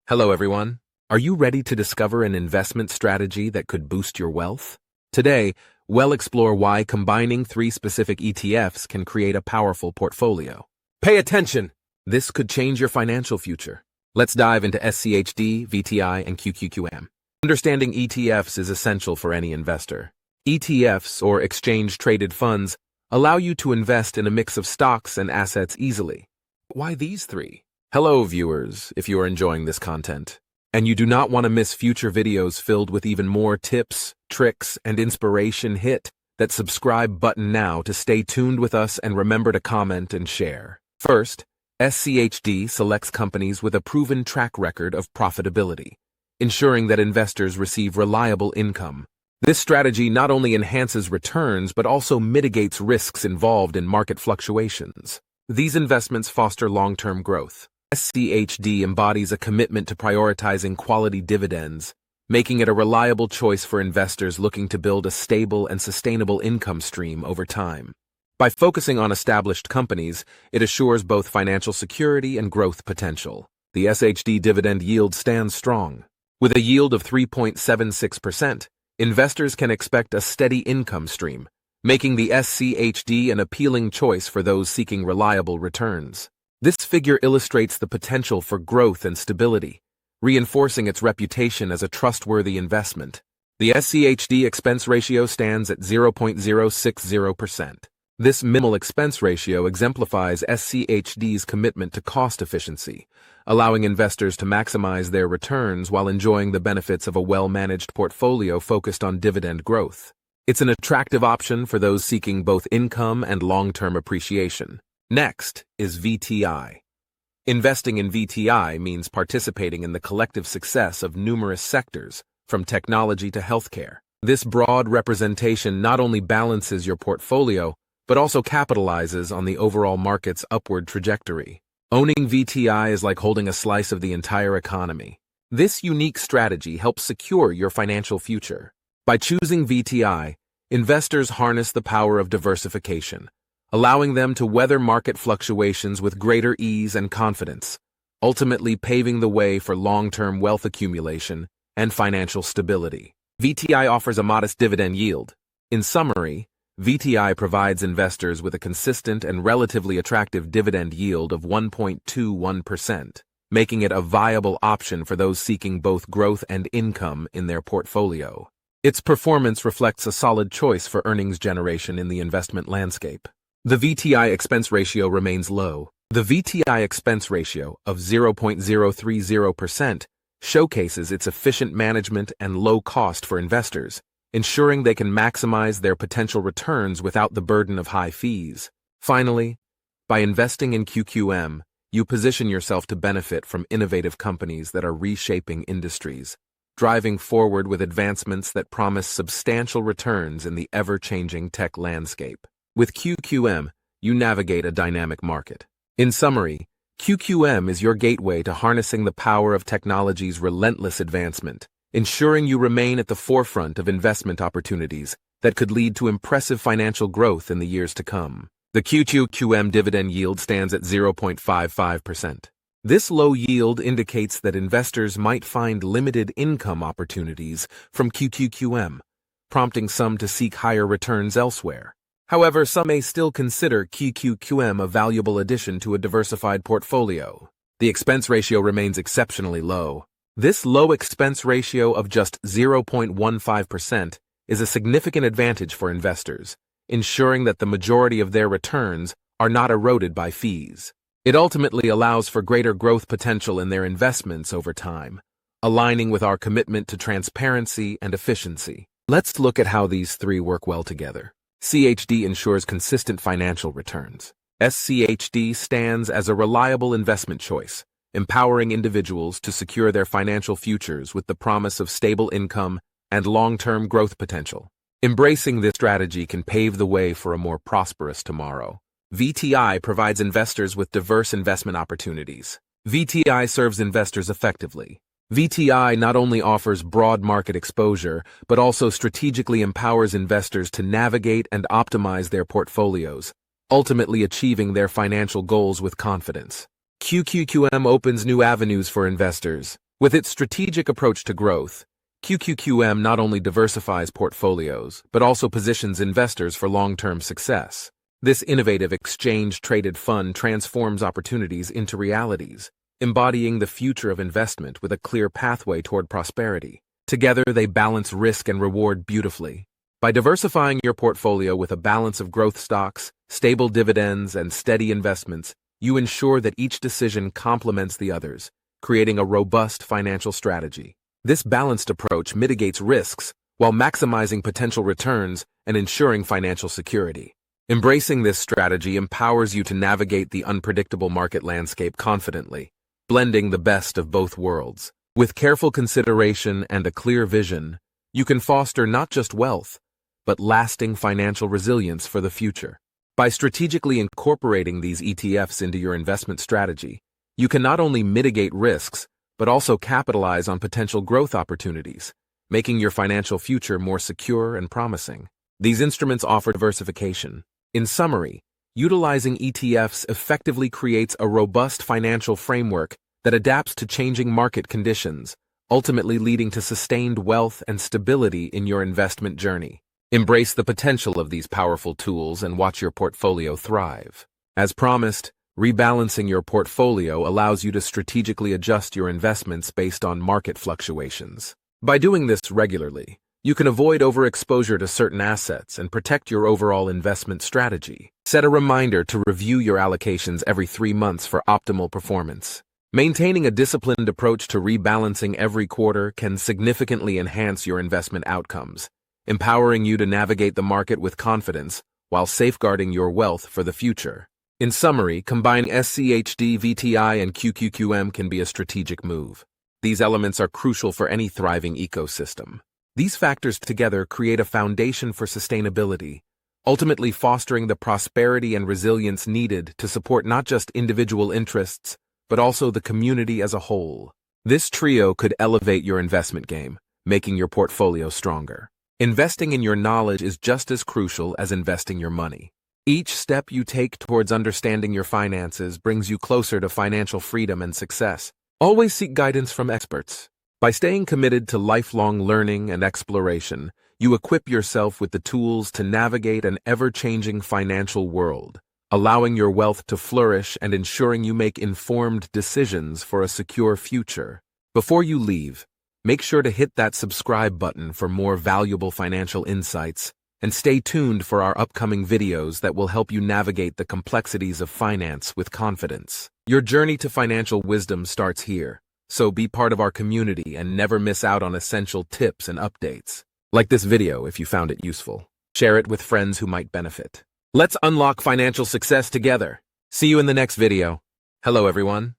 Hello everyone. Are you ready to discover an investment strategy that could boost your wealth? Today, we'll explore why combining three specific ETFs can create a powerful portfolio. Pay attention! This could change your financial future. Let's dive into SCHD, VTI, and QQQM. Understanding ETFs is essential for any investor. ETFs, or exchange-traded funds, allow you to invest in a mix of stocks and assets easily. Why these three? Hello viewers, if you are enjoying this content, and you do not want to miss future videos filled with even more tips, tricks, and inspiration, hit that subscribe button now to stay tuned with us and remember to comment and share. First, SCHD selects companies with a proven track record of profitability, ensuring that investors receive reliable income. This strategy not only enhances returns but also mitigates risks involved in market fluctuations. These investments foster long-term growth. SCHD embodies a commitment to prioritizing quality dividends, making it a reliable choice for investors looking to build a stable and sustainable income stream over time. By focusing on established companies, it assures both financial security and growth potential. The SCHD dividend yield stands strong. With a yield of 3.76%, investors can expect a steady income stream, making the SCHD an appealing choice for those seeking reliable returns. This figure illustrates the potential for growth and stability, reinforcing its reputation as a trustworthy investment. The SCHD expense ratio stands at 0.060%. This minimal expense ratio exemplifies SCHD's commitment to cost efficiency, allowing investors to maximize their returns while enjoying the benefits of a well-managed portfolio focused on dividend growth. It's an attractive option for those seeking both income and long-term appreciation. Next is VTI. Investing in VTI means participating in the collective success of numerous sectors, from technology to healthcare. This broad representation not only balances your portfolio, but also capitalizes on the overall market's upward trajectory. Owning VTI is like holding a slice of the entire economy. This unique strategy helps secure your financial future. By choosing VTI, investors harness the power of diversification, allowing them to weather market fluctuations with greater ease and confidence, ultimately paving the way for long-term wealth accumulation and financial stability. VTI offers a modest dividend yield. In summary, VTI provides investors with a consistent and relatively attractive dividend yield of 1.21%, making it a viable option for those seeking both growth and income in their portfolio. Its performance reflects a solid choice for earnings generation in the investment landscape. The VTI expense ratio remains low. The VTI expense ratio of 0.030% showcases its efficient management and low cost for investors, ensuring they can maximize their potential returns without the burden of high fees. Finally, by investing in QQM, you position yourself to benefit from innovative companies that are reshaping industries, driving forward with advancements that promise substantial returns in the ever-changing tech landscape. With QQM, you navigate a dynamic market. In summary, QQM is your gateway to harnessing the power of technology's relentless advancement, ensuring you remain at the forefront of investment opportunities that could lead to impressive financial growth in the years to come. The QQQM dividend yield stands at 0.55%. This low yield indicates that investors might find limited income opportunities from QQQM, prompting some to seek higher returns elsewhere. However, some may still consider QQQM a valuable addition to a diversified portfolio. The expense ratio remains exceptionally low. This low expense ratio of just 0.15% is a significant advantage for investors, ensuring that the majority of their returns are not eroded by fees. It ultimately allows for greater growth potential in their investments over time, aligning with our commitment to transparency and efficiency. Let's look at how these three work well together. SCHD ensures consistent financial returns. SCHD stands as a reliable investment choice, empowering individuals to secure their financial futures with the promise of stable income and long-term growth potential. Embracing this strategy can pave the way for a more prosperous tomorrow. VTI provides investors with diverse investment opportunities. VTI serves investors effectively. VTI not only offers broad market exposure, but also strategically empowers investors to navigate and optimize their portfolios, ultimately achieving their financial goals with confidence. QQQM opens new avenues for investors, With its strategic approach to growth, QQQM not only diversifies portfolios, but also positions investors for long-term success. This innovative exchange-traded fund transforms opportunities into realities, embodying the future of investment with a clear pathway toward prosperity. Together, they balance risk and reward beautifully. By diversifying your portfolio with a balance of growth stocks, stable dividends, and steady investments, you ensure that each decision complements the others, creating a robust financial strategy. This balanced approach mitigates risks while maximizing potential returns and ensuring financial security. Embracing this strategy empowers you to navigate the unpredictable market landscape confidently, blending the best of both worlds. With careful consideration and a clear vision, you can foster not just wealth, but lasting financial resilience for the future. By strategically incorporating these ETFs into your investment strategy, you can not only mitigate risks, but also capitalize on potential growth opportunities, making your financial future more secure and promising. These instruments offer diversification. In summary, utilizing ETFs effectively creates a robust financial framework that adapts to changing market conditions, ultimately leading to sustained wealth and stability in your investment journey. Embrace the potential of these powerful tools and watch your portfolio thrive. As promised, rebalancing your portfolio allows you to strategically adjust your investments based on market fluctuations. By doing this regularly, you can avoid overexposure to certain assets and protect your overall investment strategy. Set a reminder to review your allocations every 3 months for optimal performance. Maintaining a disciplined approach to rebalancing every quarter can significantly enhance your investment outcomes, empowering you to navigate the market with confidence while safeguarding your wealth for the future. In summary, combining SCHD, VTI, and QQQM can be a strategic move. These elements are crucial for any thriving ecosystem. These factors together create a foundation for sustainability, ultimately fostering the prosperity and resilience needed to support not just individual interests, but also the community as a whole. This trio could elevate your investment game, making your portfolio stronger. Investing in your knowledge is just as crucial as investing your money. Each step you take towards understanding your finances brings you closer to financial freedom and success. Always seek guidance from experts. By staying committed to lifelong learning and exploration, you equip yourself with the tools to navigate an ever-changing financial world, allowing your wealth to flourish and ensuring you make informed decisions for a secure future. Before you leave, make sure to hit that subscribe button for more valuable financial insights, and stay tuned for our upcoming videos that will help you navigate the complexities of finance with confidence. Your journey to financial wisdom starts here, so be part of our community and never miss out on essential tips and updates. Like this video if you found it useful. Share it with friends who might benefit. Let's unlock financial success together. See you in the next video. Hello everyone.